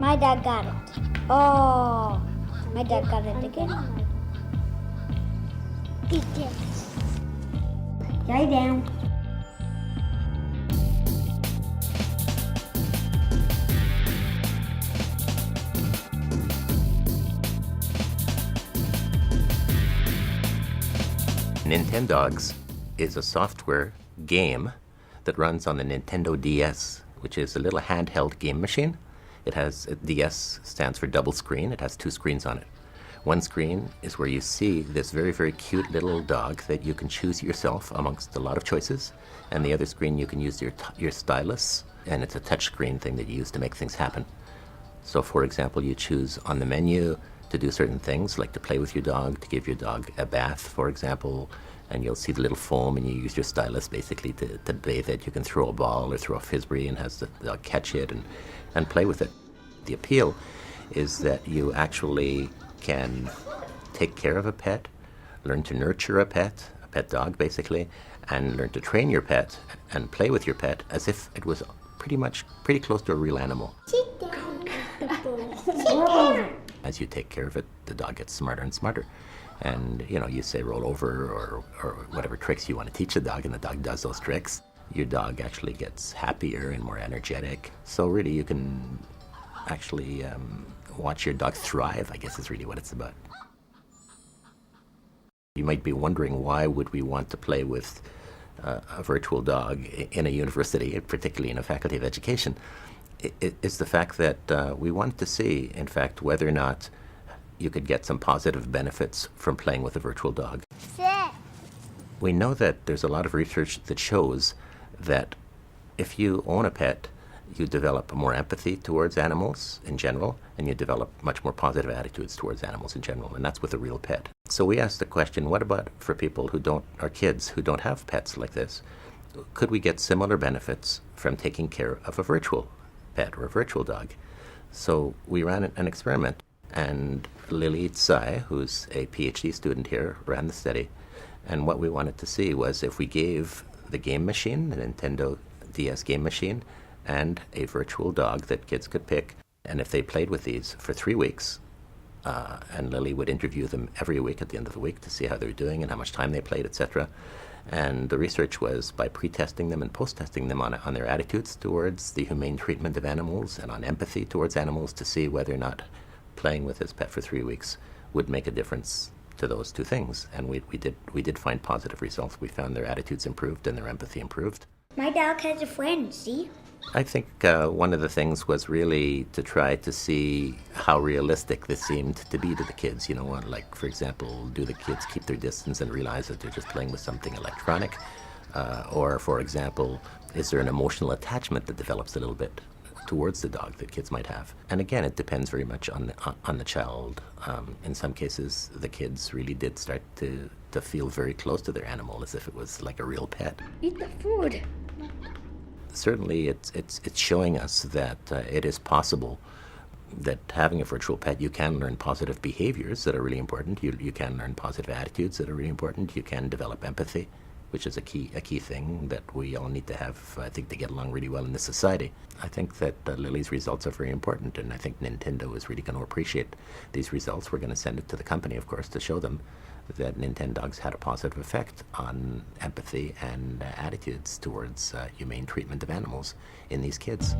My dad got it. Oh, my dad got it again. He did. Lie down. Nintendogs is a software game that runs on the Nintendo DS, which is a little handheld game machine. It has, DS stands for double screen. It has two screens on it. One screen is where you see this very, very cute little dog that you can choose yourself amongst a lot of choices. And the other screen you can use your stylus, and it's a touch screen thing that you use to make things happen. So for example, you choose on the menu to do certain things, like to play with your dog, to give your dog a bath, for example, and you'll see the little foam and you use your stylus basically to bathe it. You can throw a ball or throw a frisbee and has the dog catch it and play with it. The appeal is that you actually can take care of a pet, learn to nurture a pet dog basically, and learn to train your pet and play with your pet as if it was pretty close to a real animal. Sit down. Sit down. As you take care of it, the dog gets smarter and smarter. And, you say roll over or whatever tricks you want to teach the dog, and the dog does those tricks. Your dog actually gets happier and more energetic. So really you can actually watch your dog thrive, I guess is really what it's about. You might be wondering, why would we want to play with a virtual dog in a university, particularly in a faculty of education? It's the fact that we wanted to see, in fact, whether or not you could get some positive benefits from playing with a virtual dog. Sit. We know that there's a lot of research that shows that if you own a pet, you develop more empathy towards animals in general, and you develop much more positive attitudes towards animals in general, and that's with a real pet. So we asked the question, what about for people are kids who don't have pets like this? Could we get similar benefits from taking care of a virtual pet or a virtual dog? So we ran an experiment, and Lily Tsai, who's a PhD student here, ran the study. And what we wanted to see was if we gave the game machine, the Nintendo DS game machine, and a virtual dog that kids could pick, and if they played with these for 3 weeks, and Lily would interview them every week at the end of the week to see how they're doing and how much time they played, etc. And the research was by pre-testing them and post-testing them on their attitudes towards the humane treatment of animals and on empathy towards animals, to see whether or not playing with his pet for 3 weeks would make a difference to those two things. And we did find positive results. We found their attitudes improved and their empathy improved. My dog has a friend, see? I think one of the things was really to try to see how realistic this seemed to be to the kids. Like, for example, do the kids keep their distance and realize that they're just playing with something electronic? Or, for example, is there an emotional attachment that develops a little bit towards the dog that kids might have? And again, it depends very much on the child. In some cases, the kids really did start to feel very close to their animal, as if it was like a real pet. Eat the food. Certainly, it's showing us that it is possible that having a virtual pet, you can learn positive behaviors that are really important. You can learn positive attitudes that are really important. You can develop empathy, which is a key thing that we all need to have, I think, to get along really well in this society. I think that Lily's results are very important, and I think Nintendo is really going to appreciate these results. We're going to send it to the company, of course, to show them that Nintendogs had a positive effect on empathy and attitudes towards humane treatment of animals in these kids.